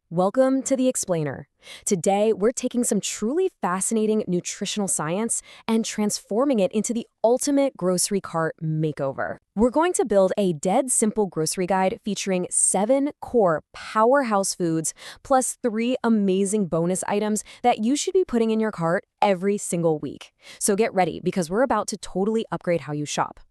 Welcome to The Explainer. Today, we're taking some truly fascinating nutritional science and transforming it into the ultimate grocery cart makeover. We're going to build a dead simple grocery guide featuring 7 core powerhouse foods plus 3 amazing bonus items that you should be putting in your cart every single week. So get ready because we're about to totally upgrade how you shop.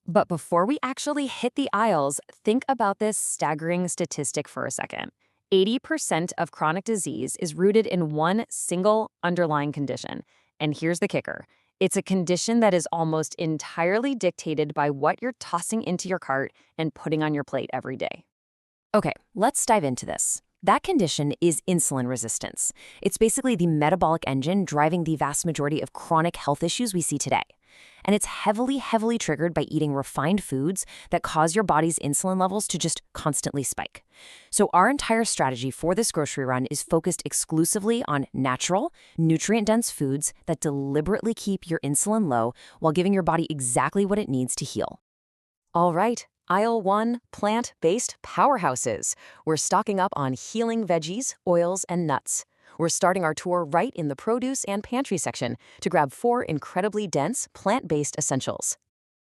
But before we actually hit the aisles, think about this staggering statistic for a second. 80% of chronic disease is rooted in one single underlying condition. And here's the kicker. It's a condition that is almost entirely dictated by what you're tossing into your cart and putting on your plate every day. Okay, let's dive into this. That condition is insulin resistance. It's basically the metabolic engine driving the vast majority of chronic health issues we see today. And it's heavily triggered by eating refined foods that cause your body's insulin levels to just constantly spike. So our entire strategy for this grocery run is focused exclusively on natural, nutrient-dense foods that deliberately keep your insulin low while giving your body exactly what it needs to heal. All right. Aisle 1, plant-based powerhouses. We're stocking up on healing veggies, oils, and nuts. We're starting our tour right in the produce and pantry section to grab 4 incredibly dense plant-based essentials.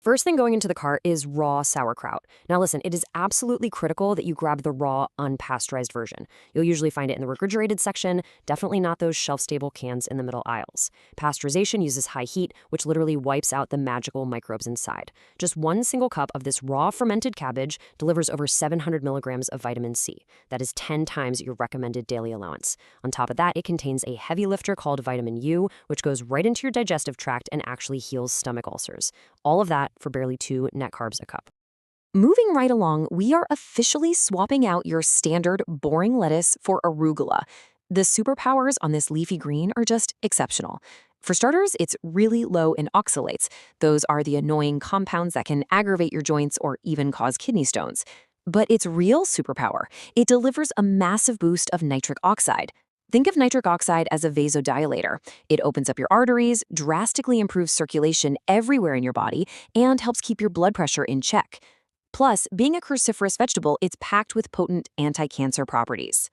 First thing going into the cart is raw sauerkraut. Now listen, it is absolutely critical that you grab the raw, unpasteurized version. You'll usually find it in the refrigerated section, definitely not those shelf-stable cans in the middle aisles. Pasteurization uses high heat, which literally wipes out the magical microbes inside. Just 1 single cup of this raw fermented cabbage delivers over 700 milligrams of vitamin C. That is 10 times your recommended daily allowance. On top of that, it contains a heavy lifter called vitamin U, which goes right into your digestive tract and actually heals stomach ulcers. All of that for barely 2 net carbs a cup. Moving right along, we are officially swapping out your standard boring lettuce for arugula. The superpowers on this leafy green are just exceptional. For starters, it's really low in oxalates. Those are the annoying compounds that can aggravate your joints or even cause kidney stones. But its real superpower, it delivers a massive boost of nitric oxide. Think of nitric oxide as a vasodilator. It opens up your arteries, drastically improves circulation everywhere in your body, and helps keep your blood pressure in check. Plus, being a cruciferous vegetable, it's packed with potent anti-cancer properties.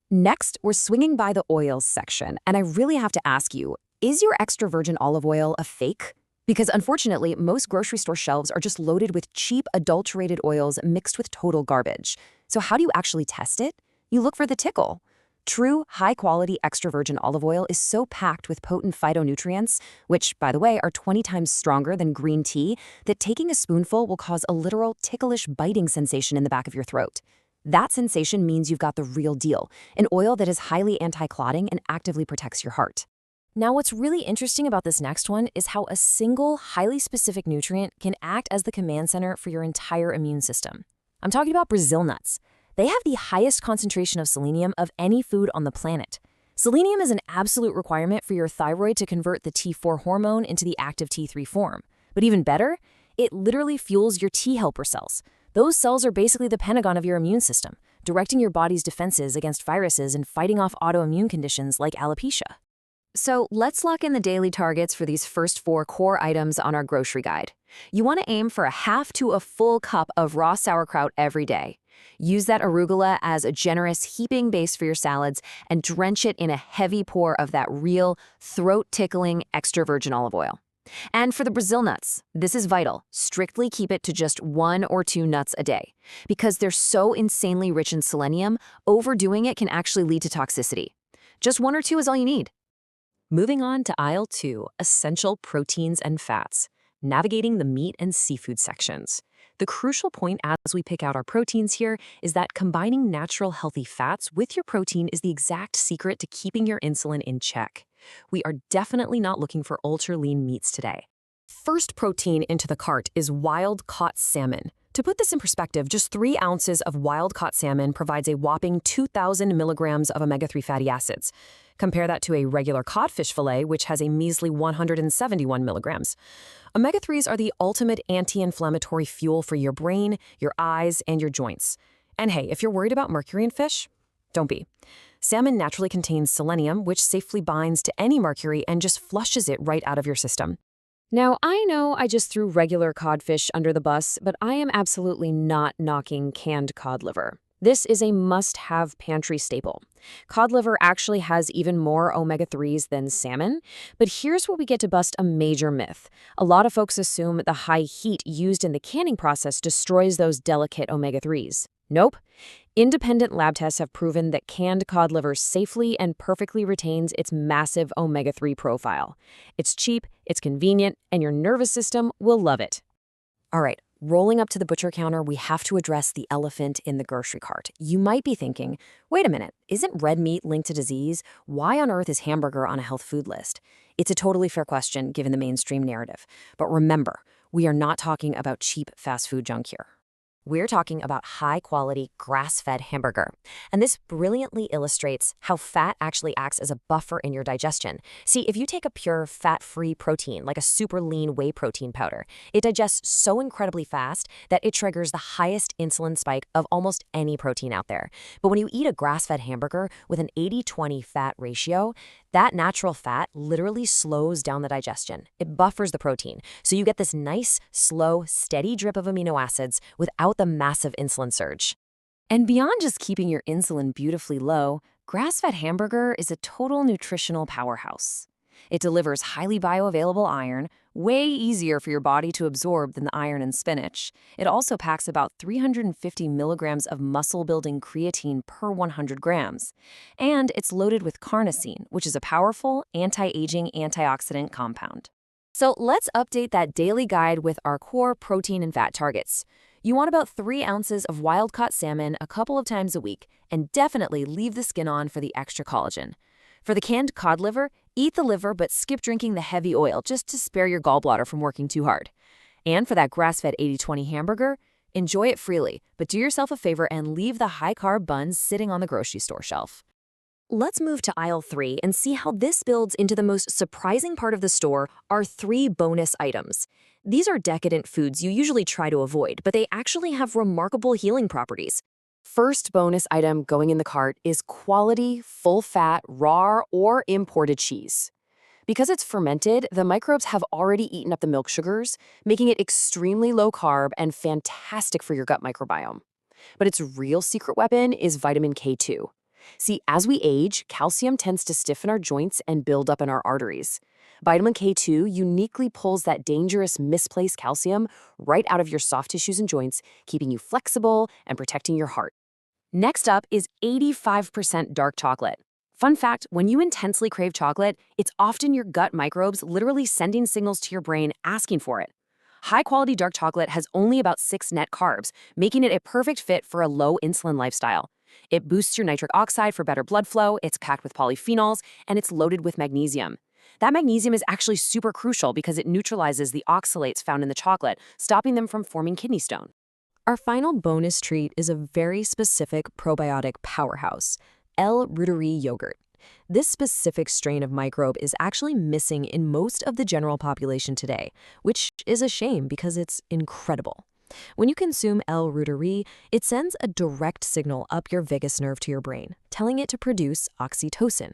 Next, we're swinging by the oils section, and I really have to ask you, is your extra virgin olive oil a fake? Because unfortunately, most grocery store shelves are just loaded with cheap, adulterated oils mixed with total garbage. So how do you actually test it? You look for the tickle. True, high-quality extra virgin olive oil is so packed with potent phytonutrients, which, by the way, are 20 times stronger than green tea, that taking a spoonful will cause a literal ticklish biting sensation in the back of your throat. That sensation means you've got the real deal, an oil that is highly anti-clotting and actively protects your heart. Now, what's really interesting about this next one is how a single, highly specific nutrient can act as the command center for your entire immune system. I'm talking about Brazil nuts. They have the highest concentration of selenium of any food on the planet. Selenium is an absolute requirement for your thyroid to convert the T4 hormone into the active T3 form. But even better, it literally fuels your T helper cells. Those cells are basically the Pentagon of your immune system, directing your body's defenses against viruses and fighting off autoimmune conditions like alopecia. So let's lock in the daily targets for these first 4 core items on our grocery guide. You want to aim for a half to a full cup of raw sauerkraut every day. Use that arugula as a generous heaping base for your salads and drench it in a heavy pour of that real, throat-tickling extra virgin olive oil. And for the Brazil nuts, this is vital. Strictly keep it to just 1 or 2 nuts a day. Because they're so insanely rich in selenium, overdoing it can actually lead to toxicity. Just 1 or 2 is all you need. Moving on to aisle 2, essential proteins and fats. Navigating the meat and seafood sections. The crucial point as we pick out our proteins here is that combining natural healthy fats with your protein is the exact secret to keeping your insulin in check. We are definitely not looking for ultra-lean meats today. First protein into the cart is wild-caught salmon. To put this in perspective, just 3 ounces of wild-caught salmon provides a whopping 2,000 milligrams of omega-3 fatty acids. Compare that to a regular codfish fillet, which has a measly 171 milligrams. Omega-3s are the ultimate anti-inflammatory fuel for your brain, your eyes, and your joints. And hey, if you're worried about mercury in fish, don't be. Salmon naturally contains selenium, which safely binds to any mercury and just flushes it right out of your system. Now, I know I just threw regular codfish under the bus, but I am absolutely not knocking canned cod liver. This is a must-have pantry staple. Cod liver actually has even more omega-3s than salmon, but here's where we get to bust a major myth. A lot of folks assume the high heat used in the canning process destroys those delicate omega-3s. Nope. Independent lab tests have proven that canned cod liver safely and perfectly retains its massive omega-3 profile. It's cheap, it's convenient, and your nervous system will love it. All right, rolling up to the butcher counter, we have to address the elephant in the grocery cart. You might be thinking, wait a minute, isn't red meat linked to disease? Why on earth is hamburger on a health food list? It's a totally fair question given the mainstream narrative. But remember, we are not talking about cheap fast food junk here. We're talking about high-quality, grass-fed hamburger. And this brilliantly illustrates how fat actually acts as a buffer in your digestion. See, if you take a pure, fat-free protein, like a super lean whey protein powder, it digests so incredibly fast that it triggers the highest insulin spike of almost any protein out there. But when you eat a grass-fed hamburger with an 80-20 fat ratio, that natural fat literally slows down the digestion. It buffers the protein, so you get this nice, slow, steady drip of amino acids without the massive insulin surge. And beyond just keeping your insulin beautifully low, grass-fed hamburger is a total nutritional powerhouse. It delivers highly bioavailable iron, way easier for your body to absorb than the iron in spinach. It also packs about 350 milligrams of muscle-building creatine per 100 grams. And it's loaded with carnosine, which is a powerful anti-aging antioxidant compound. So let's update that daily guide with our core protein and fat targets. You want about 3 ounces of wild-caught salmon a couple of times a week, and definitely leave the skin on for the extra collagen. For the canned cod liver, eat the liver but skip drinking the heavy oil just to spare your gallbladder from working too hard. And for that grass-fed 80-20 hamburger, enjoy it freely, but do yourself a favor and leave the high-carb buns sitting on the grocery store shelf. Let's move to aisle 3 and see how this builds into the most surprising part of the store, our 3 bonus items. These are decadent foods you usually try to avoid, but they actually have remarkable healing properties. First bonus item going in the cart is quality, full-fat, raw, or imported cheese. Because it's fermented, the microbes have already eaten up the milk sugars, making it extremely low-carb and fantastic for your gut microbiome. But its real secret weapon is vitamin K2. See, as we age, calcium tends to stiffen our joints and build up in our arteries. Vitamin K2 uniquely pulls that dangerous misplaced calcium right out of your soft tissues and joints, keeping you flexible and protecting your heart. Next up is 85% dark chocolate. Fun fact, when you intensely crave chocolate, it's often your gut microbes literally sending signals to your brain asking for it. High-quality dark chocolate has only about 6 net carbs, making it a perfect fit for a low-insulin lifestyle. It boosts your nitric oxide for better blood flow, it's packed with polyphenols, and it's loaded with magnesium. That magnesium is actually super crucial because it neutralizes the oxalates found in the chocolate, stopping them from forming kidney stone. Our final bonus treat is a very specific probiotic powerhouse, L. reuteri yogurt. This specific strain of microbe is actually missing in most of the general population today, which is a shame because it's incredible. When you consume L. reuteri, it sends a direct signal up your vagus nerve to your brain, telling it to produce oxytocin.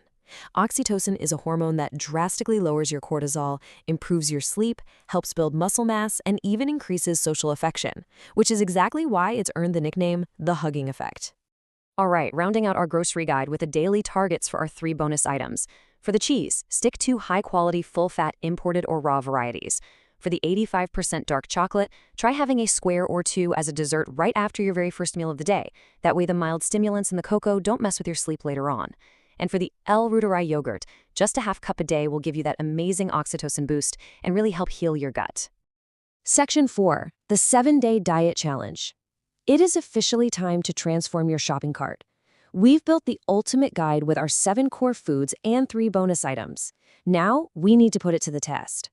Oxytocin is a hormone that drastically lowers your cortisol, improves your sleep, helps build muscle mass, and even increases social affection, which is exactly why it's earned the nickname the hugging effect. All right, rounding out our grocery guide with the daily targets for our 3 bonus items. For the cheese, stick to high-quality, full-fat imported or raw varieties. For the 85% dark chocolate, try having a square or 2 as a dessert right after your very first meal of the day. That way the mild stimulants in the cocoa don't mess with your sleep later on. And for the L. reuteri yogurt, just a half cup a day will give you that amazing oxytocin boost and really help heal your gut. Section 4, the 7-Day Diet Challenge. It is officially time to transform your shopping cart. We've built the ultimate guide with our 7 core foods and 3 bonus items. Now, we need to put it to the test.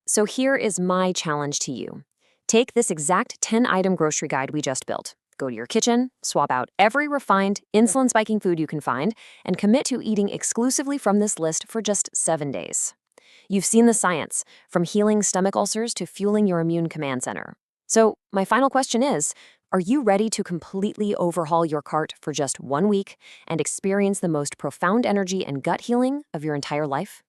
So here is my challenge to you. Take this exact 10-item grocery guide we just built. Go to your kitchen, swap out every refined, insulin-spiking food you can find, and commit to eating exclusively from this list for just 7 days. You've seen the science, from healing stomach ulcers to fueling your immune command center. So my final question is, are you ready to completely overhaul your cart for just 1 week and experience the most profound energy and gut healing of your entire life?